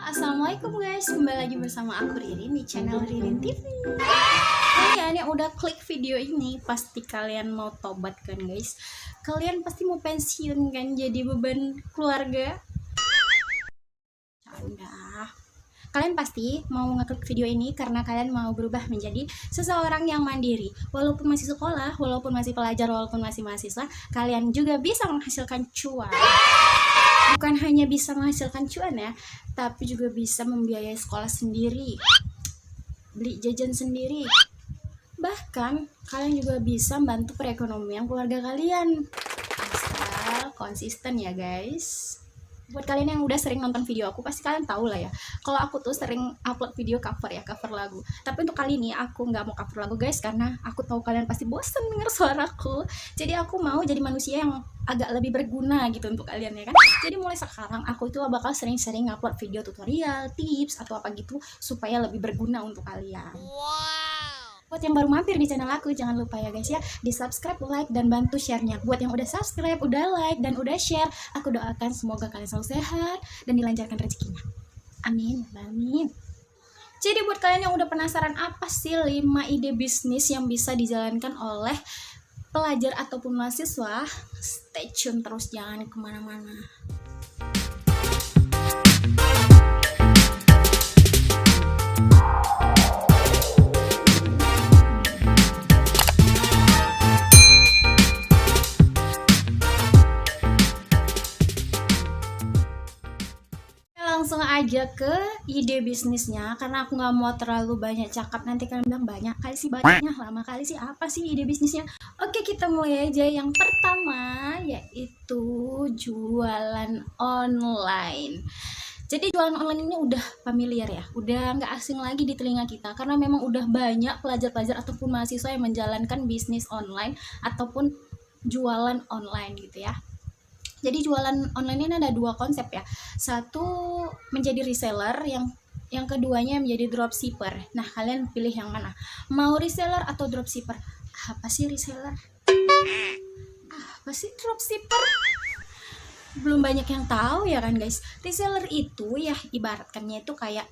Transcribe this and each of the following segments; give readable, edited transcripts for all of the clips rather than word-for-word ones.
Assalamualaikum guys, kembali lagi bersama aku Ririn di channel Ririn TV. Kalian yang udah klik video ini pasti kalian mau tobat kan guys. Kalian pasti mau pensiun kan, jadi beban keluarga. Canda. Kalian pasti mau ngeklik video ini karena kalian mau berubah menjadi seseorang yang mandiri. Walaupun masih sekolah, walaupun masih pelajar, walaupun masih mahasiswa, kalian juga bisa menghasilkan cuan. Bukan hanya bisa menghasilkan cuan ya, tapi juga bisa membiayai sekolah sendiri, beli jajan sendiri. Bahkan kalian juga bisa membantu perekonomian keluarga kalian. Asal konsisten ya guys. Buat kalian yang udah sering nonton video aku, pasti kalian tahu lah ya, kalau aku tuh sering upload video cover lagu. Tapi untuk kali ini aku nggak mau cover lagu guys, karena aku tahu kalian pasti bosan denger suaraku. Jadi aku mau jadi manusia yang agak lebih berguna gitu untuk kalian ya kan. Jadi mulai sekarang aku itu bakal sering-sering upload video tutorial, tips atau apa gitu supaya lebih berguna untuk kalian. Buat yang baru mampir di channel aku, jangan lupa ya guys ya, di subscribe, like, dan bantu share-nya. Buat yang udah subscribe, udah like, dan udah share, aku doakan semoga kalian selalu sehat dan dilancarkan rezekinya. Amin, amin. Jadi buat kalian yang udah penasaran apa sih 5 ide bisnis yang bisa dijalankan oleh pelajar ataupun mahasiswa, stay tune terus, jangan kemana-mana. Langsung aja ke ide bisnisnya, karena aku nggak mau terlalu banyak cakap, nanti kalian bilang banyak kali sih, banyaknya lama kali sih, apa sih ide bisnisnya. Oke, kita mulai aja. Yang pertama yaitu jualan online. Jadi jualan online ini udah familiar ya, udah nggak asing lagi di telinga kita, karena memang udah banyak pelajar-pelajar ataupun mahasiswa yang menjalankan bisnis online ataupun jualan online gitu ya. Jadi jualan online ini ada dua konsep ya. Satu menjadi reseller, yang keduanya menjadi dropshipper. Nah, kalian pilih yang mana? Mau reseller atau dropshipper? Apa sih reseller? Apa sih dropshipper? Belum banyak yang tahu ya kan guys. Reseller itu ya ibaratkannya itu kayak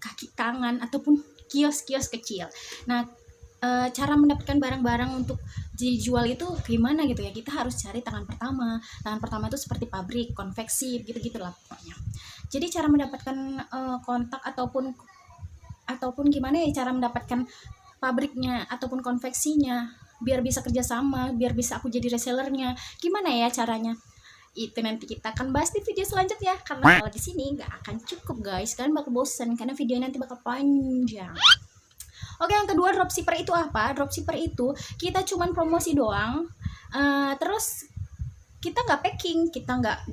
kaki tangan ataupun kios-kios kecil. Nah, cara mendapatkan barang-barang untuk dijual itu gimana gitu ya, kita harus cari tangan pertama itu seperti pabrik, konveksi, gitu-gitu lah pokoknya. Jadi cara mendapatkan kontak ataupun gimana ya cara mendapatkan pabriknya ataupun konveksinya biar bisa kerjasama, biar bisa aku jadi resellernya, gimana ya caranya, itu nanti kita akan bahas di video selanjutnya, karena kalau di sini nggak akan cukup guys, kalian bakal bosan karena video nanti bakal panjang. Oke, yang kedua dropshipper itu apa? Dropshipper itu kita cuman promosi doang, terus kita nggak packing, kita nggak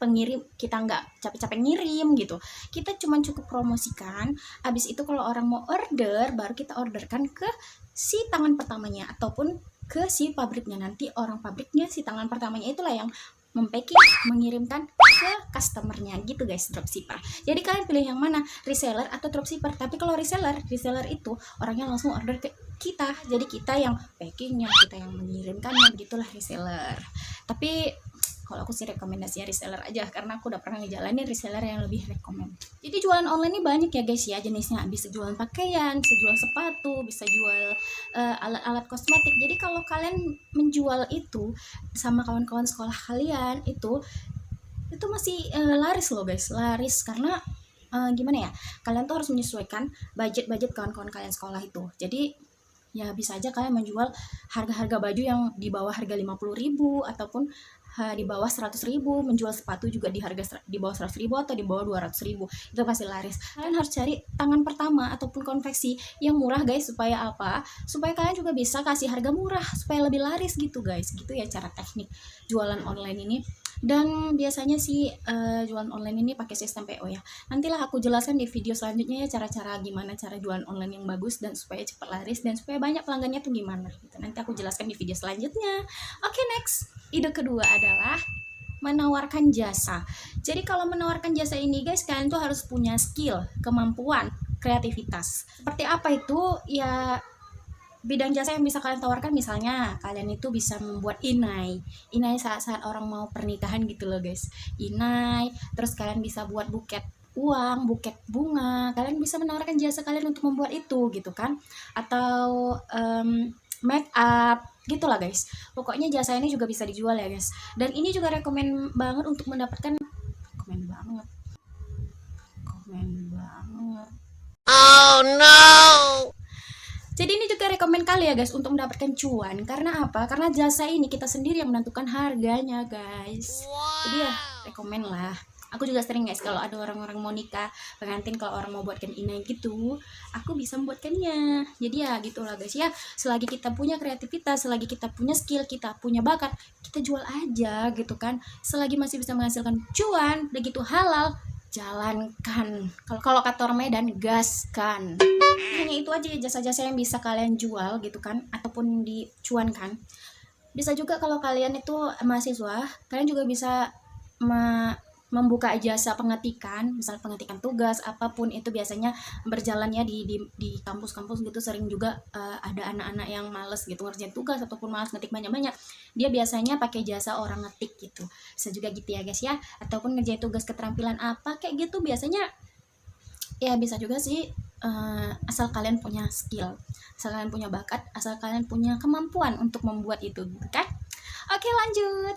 pengirim, kita nggak capek-capek ngirim gitu. Kita cuman cukup promosikan. Habis itu kalau orang mau order, baru kita orderkan ke si tangan pertamanya ataupun ke si pabriknya. Nanti orang pabriknya, si tangan pertamanya itulah yang mempacking, mengirimkan ke customernya gitu guys, dropshipper. Jadi kalian pilih yang mana, reseller atau dropshipper. Tapi kalau reseller itu orangnya langsung order ke kita, jadi kita yang packingnya, kita yang mengirimkannya, begitulah reseller. Tapi kalau aku sih rekomendasinya reseller aja, karena aku udah pernah ngejalanin reseller yang lebih rekomend. Jadi jualan online ini banyak ya guys ya jenisnya, bisa jualan pakaian, bisa jual sepatu, bisa jual alat-alat kosmetik. Jadi kalau kalian menjual itu sama kawan-kawan sekolah kalian itu masih laris loh guys, laris karena gimana ya, kalian tuh harus menyesuaikan budget kawan-kawan kalian sekolah itu. Jadi ya bisa aja kalian menjual harga-harga baju yang di bawah harga 50.000 ataupun di bawah 100.000, menjual sepatu juga di harga di bawah 100.000 atau di bawah 200.000, itu pasti laris. Kalian harus cari tangan pertama ataupun konveksi yang murah guys, supaya apa? Supaya kalian juga bisa kasih harga murah supaya lebih laris gitu guys. Gitu ya cara teknik jualan online ini. Dan biasanya sih jualan online ini pakai sistem PO ya. Nantilah aku jelaskan di video selanjutnya ya, cara-cara gimana cara jualan online yang bagus dan supaya cepat laris dan supaya banyak pelanggannya tuh gimana gitu. Nanti aku jelaskan di video selanjutnya. Oke, next. Ide kedua adalah menawarkan jasa. Jadi kalau menawarkan jasa ini guys, kalian tuh harus punya skill, kemampuan, kreativitas. Seperti apa itu? Ya bidang jasa yang bisa kalian tawarkan, misalnya kalian itu bisa membuat inai saat-saat orang mau pernikahan gitu loh guys, inai. Terus kalian bisa buat buket uang, buket bunga, kalian bisa menawarkan jasa kalian untuk membuat itu gitu kan. Atau make up gitulah guys, pokoknya jasa ini juga bisa dijual ya guys. Dan ini juga rekomen banget untuk mendapatkan komen banget oh no. Jadi ini juga rekomen kali ya guys untuk mendapatkan cuan. Karena apa? Karena jasa ini kita sendiri yang menentukan harganya guys. Jadi ya rekomen lah. Aku juga sering guys kalau ada orang-orang mau nikah, pengantin, kalau orang mau buatkan inai gitu, aku bisa membuatkannya. Jadi ya gitulah guys ya. Selagi kita punya kreativitas, selagi kita punya skill, kita punya bakat, kita jual aja gitu kan. Selagi masih bisa menghasilkan cuan, begitu halal, jalankan. Kalau kata orang Medan, gaskan. Hanya itu aja jasa-jasa yang bisa kalian jual gitu kan, ataupun dicuankan. Bisa juga kalau kalian itu mahasiswa, kalian juga bisa membuka jasa pengetikan, misal pengetikan tugas apapun itu biasanya berjalan ya di kampus-kampus gitu. Sering juga ada anak-anak yang males gitu ngerjain tugas ataupun males ngetik banyak-banyak, dia biasanya pakai jasa orang ngetik gitu. Bisa juga gitu ya guys ya, ataupun ngerjain tugas keterampilan apa kayak gitu biasanya ya. Bisa juga sih, asal kalian punya skill, asal kalian punya bakat, asal kalian punya kemampuan untuk membuat itu gitu kan. Oke lanjut.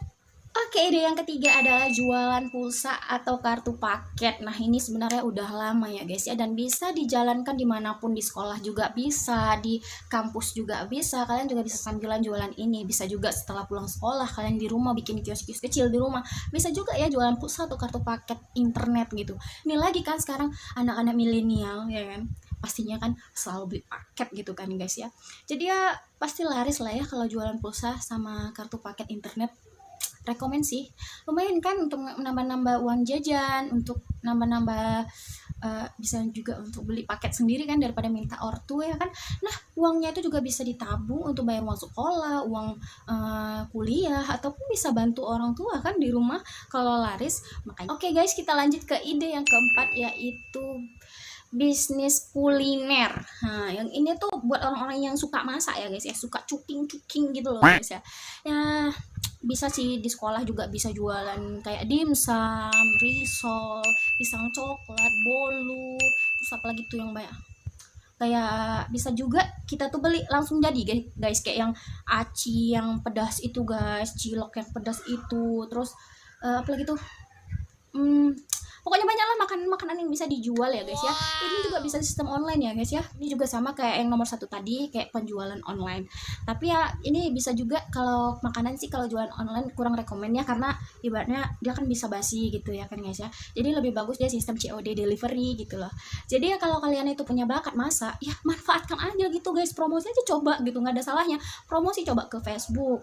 Oke, ide yang ketiga adalah jualan pulsa atau kartu paket. Nah ini sebenarnya udah lama ya guys ya, dan bisa dijalankan dimanapun, di sekolah juga bisa, di kampus juga bisa. Kalian juga bisa sambilan jualan ini, bisa juga setelah pulang sekolah kalian di rumah bikin kios-kios kecil di rumah. Bisa juga ya jualan pulsa atau kartu paket internet gitu. Ini lagi kan sekarang anak-anak milenial ya kan, pastinya kan selalu beli paket gitu kan guys ya. Jadi ya pasti laris lah ya kalau jualan pulsa sama kartu paket internet. Rekomen sih, lumayan kan untuk menambah-nambah uang jajan, untuk nambah-nambah bisa juga untuk beli paket sendiri kan daripada minta ortu ya kan. Nah uangnya itu juga bisa ditabung untuk bayar uang sekolah, uang kuliah, ataupun bisa bantu orang tua kan di rumah kalau laris. Makanya oke guys, kita lanjut ke ide yang keempat, yaitu bisnis kuliner. Nah, yang ini tuh buat orang-orang yang suka masak ya guys ya, suka cooking gitu loh guys ya. Ya bisa sih di sekolah juga bisa jualan kayak dimsum, risol, pisang coklat, bolu, terus apalagi tuh yang banyak. Kayak bisa juga kita tuh beli langsung jadi guys, kayak yang aci yang pedas itu guys, cilok yang pedas itu, terus apalagi tuh pokoknya banyak lah makanan yang bisa dijual ya guys ya. Ini juga bisa sistem online ya guys ya. Ini juga sama kayak yang nomor satu tadi, kayak penjualan online. Tapi ya ini bisa juga, kalau makanan sih kalau jualan online kurang rekomen ya, karena ibaratnya dia kan bisa basi gitu ya kan guys ya. Jadi lebih bagus dia sistem COD delivery gitu loh. Jadi ya kalau kalian itu punya bakat masak, ya manfaatkan aja gitu guys, promosi aja coba gitu, nggak ada salahnya. Promosi coba ke Facebook,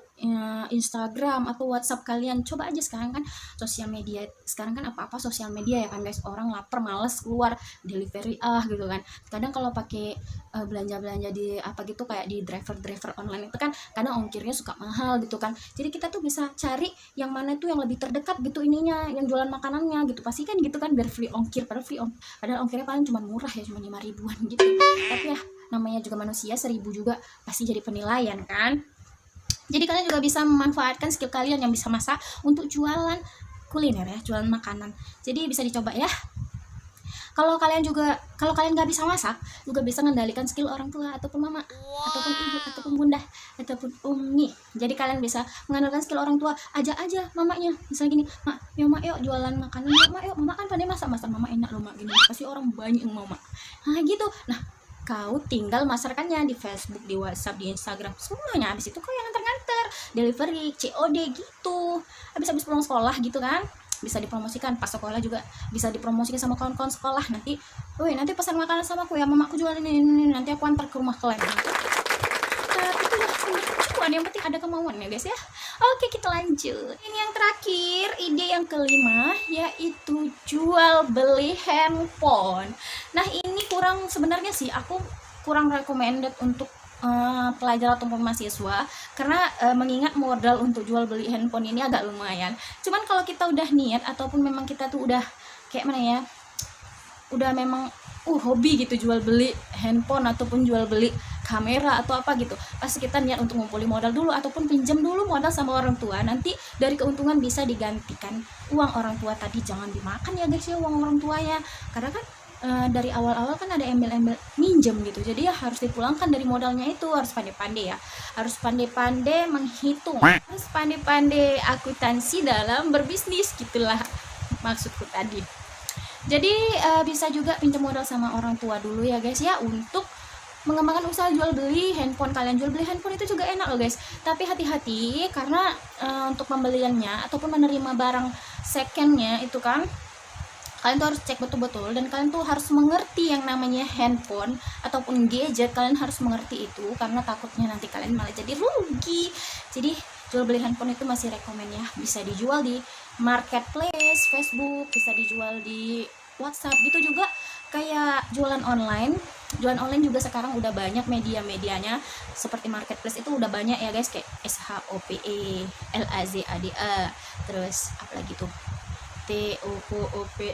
Instagram atau WhatsApp kalian, coba aja. Sekarang kan sosial media, sekarang kan apa-apa sosial media ya kan guys, orang lapar males keluar, delivery gitu kan. Kadang kalau pakai belanja-belanja di apa gitu, kayak di driver online itu kan kadang ongkirnya suka mahal gitu kan. Jadi kita tuh bisa cari yang mana tuh yang lebih terdekat gitu ininya, yang jualan makanannya gitu, pasti kan gitu kan, biar free ongkir. Padahal ongkirnya paling cuma murah ya, cuma 5 ribuan gitu. Tapi ya namanya juga manusia, 1000 juga pasti jadi penilaian kan. Jadi kalian juga bisa memanfaatkan skill kalian yang bisa masak untuk jualan kuliner ya, jualan makanan. Jadi bisa dicoba ya. Kalau kalian nggak bisa masak, juga bisa mengendalikan skill orang tua ataupun mama, ataupun ibu, ataupun bunda, ataupun umi. Jadi kalian bisa mengandalkan skill orang tua, ajak aja mamanya, misalnya gini, mak, yuk mak, yuk jualan makanan, mak, yuk mama kan pandai masak mama enak loh mak, gini pasti orang banyak yang mau mak. Nah gitu. Nah kau tinggal masarkannya di Facebook, di WhatsApp, di Instagram, semuanya. Habis itu kau yang nganter delivery, COD gitu. Habis pulang sekolah gitu kan, bisa dipromosikan. Pas sekolah juga bisa dipromosikan sama kawan-kawan sekolah. Nanti pesan makanan sama aku ya, mamaku jualan ini, nanti aku antar ke rumah kalian. Itu ya cuan, yang penting ada kemauan ya guys ya. Oke kita lanjut. Ini yang terakhir, ide yang kelima, yaitu jual beli handphone. Nah ini sebenarnya sih aku kurang recommended untuk pelajar ataupun mahasiswa, karena mengingat modal untuk jual beli handphone ini agak lumayan. Cuman kalau kita udah niat, ataupun memang kita tuh udah kayak mana ya, udah memang hobi gitu jual beli handphone ataupun jual beli kamera atau apa gitu. Pasti kita niat untuk ngumpulin modal dulu ataupun pinjam dulu modal sama orang tua. Nanti dari keuntungan bisa digantikan uang orang tua tadi. Jangan dimakan ya guys ya uang orang tua ya. Karena kan dari awal-awal kan ada embel-embel minjem gitu, jadi ya harus dipulangkan dari modalnya itu. Harus pandai-pandai ya, harus pandai-pandai menghitung, harus pandai-pandai akuntansi dalam berbisnis, gitulah maksudku tadi. Jadi bisa juga pinjam modal sama orang tua dulu ya guys ya, untuk mengembangkan usaha jual beli handphone kalian. Jual beli handphone itu juga enak loh guys, tapi hati-hati karena untuk pembeliannya ataupun menerima barang secondnya itu kan kalian tuh harus cek betul-betul, dan kalian tuh harus mengerti yang namanya handphone ataupun gadget. Kalian harus mengerti itu, karena takutnya nanti kalian malah jadi rugi. Jadi jual beli handphone itu masih rekomen ya, bisa dijual di marketplace Facebook, bisa dijual di WhatsApp gitu juga. Kayak jualan online juga sekarang udah banyak media-medianya, seperti marketplace itu udah banyak ya guys, kayak SHOPE, LAZADA, terus apalagi tuh TOKOPIDA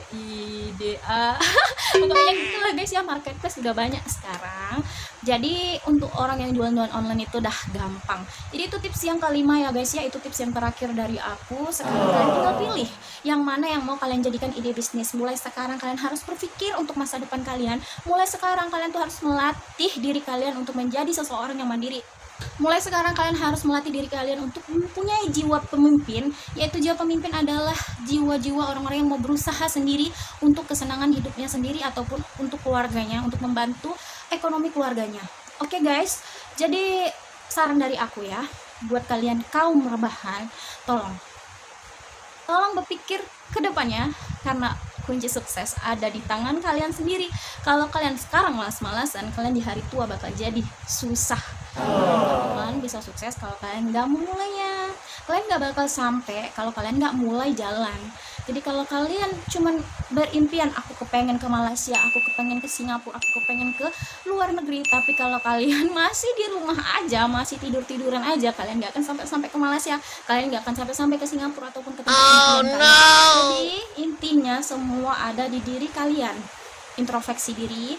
pokoknya gitu lah guys ya. Marketplace udah banyak sekarang, jadi untuk orang yang jualan online itu udah gampang. Jadi itu tips yang kelima ya guys ya, itu tips yang terakhir dari aku. Sekarang kalian tinggal pilih yang mana yang mau kalian jadikan ide bisnis. Mulai sekarang kalian harus berpikir untuk masa depan kalian. Mulai sekarang kalian tuh harus melatih diri kalian untuk menjadi seseorang yang mandiri. Mulai sekarang kalian harus melatih diri kalian untuk mempunyai jiwa pemimpin, yaitu jiwa pemimpin adalah jiwa-jiwa orang-orang yang mau berusaha sendiri untuk kesenangan hidupnya sendiri ataupun untuk keluarganya, untuk membantu ekonomi keluarganya. Oke guys, jadi saran dari aku ya, buat kalian kaum rebahan, tolong berpikir ke depannya, karena kunci sukses ada di tangan kalian sendiri. Kalau kalian sekarang malas-malasan, kalian di hari tua bakal jadi susah. Kalian bisa sukses kalau kalian nggak mulainya. Kalian nggak bakal sampai kalau kalian nggak mulai jalan. Jadi kalau kalian cuman berimpian, aku kepengen ke Malaysia, aku kepengen ke Singapura, aku kepengen ke luar negeri, tapi kalau kalian masih di rumah aja, masih tidur-tiduran aja, kalian nggak akan sampai ke Malaysia, kalian nggak akan sampai ke Singapura ataupun ke tempat impian kalian. Jadi intinya semua ada di diri kalian. Introspeksi diri,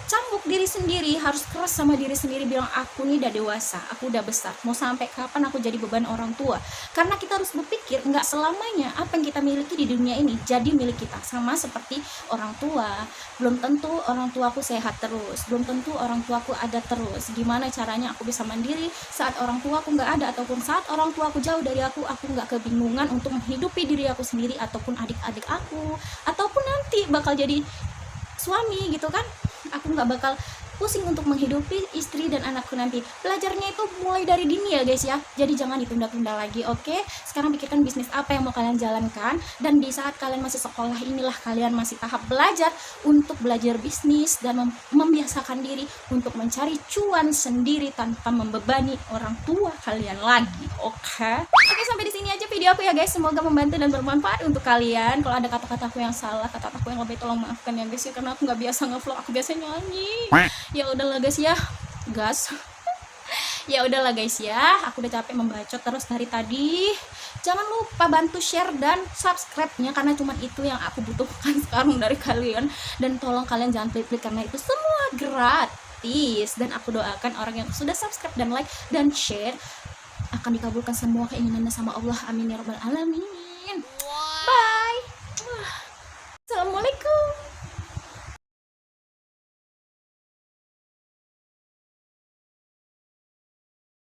cambuk diri sendiri, harus keras sama diri sendiri, bilang aku nih udah dewasa, aku udah besar, mau sampai kapan aku jadi beban orang tua. Karena kita harus berpikir nggak selamanya apa yang kita miliki di dunia ini jadi milik kita. Sama seperti orang tua, belum tentu orang tuaku sehat terus, belum tentu orang tuaku ada terus. Gimana caranya aku bisa mandiri saat orang tuaku nggak ada, ataupun saat orang tuaku jauh dari aku nggak kebingungan untuk menghidupi diri aku sendiri ataupun adik-adik aku, ataupun nanti bakal jadi suami gitu kan. Aku nggak bakal pusing untuk menghidupi istri dan anakku nanti. Belajarnya itu mulai dari dini ya guys ya, jadi jangan ditunda-tunda lagi. Oke, sekarang pikirkan bisnis apa yang mau kalian jalankan, dan di saat kalian masih sekolah inilah kalian masih tahap belajar untuk belajar bisnis dan membiasakan diri untuk mencari cuan sendiri tanpa membebani orang tua kalian lagi. Oke, sampai di sini aja video aku ya guys, semoga membantu dan bermanfaat untuk kalian. Kalau ada kata-kataku yang salah, kata-kataku yang lebih, tolong maafkan ya guys ya, karena aku nggak biasa ngevlog, aku biasa nyanyi. Ya udahlah guys ya, ya udahlah guys ya, aku udah capek membacot terus dari tadi. Jangan lupa bantu share dan subscribe-nya, karena cuma itu yang aku butuhkan sekarang dari kalian. Dan tolong kalian jangan pelit-pelit, karena itu semua gratis. Dan aku doakan orang yang sudah subscribe dan like dan share akan dikabulkan semua keinginannya sama Allah. Amin ya rabbal alamin.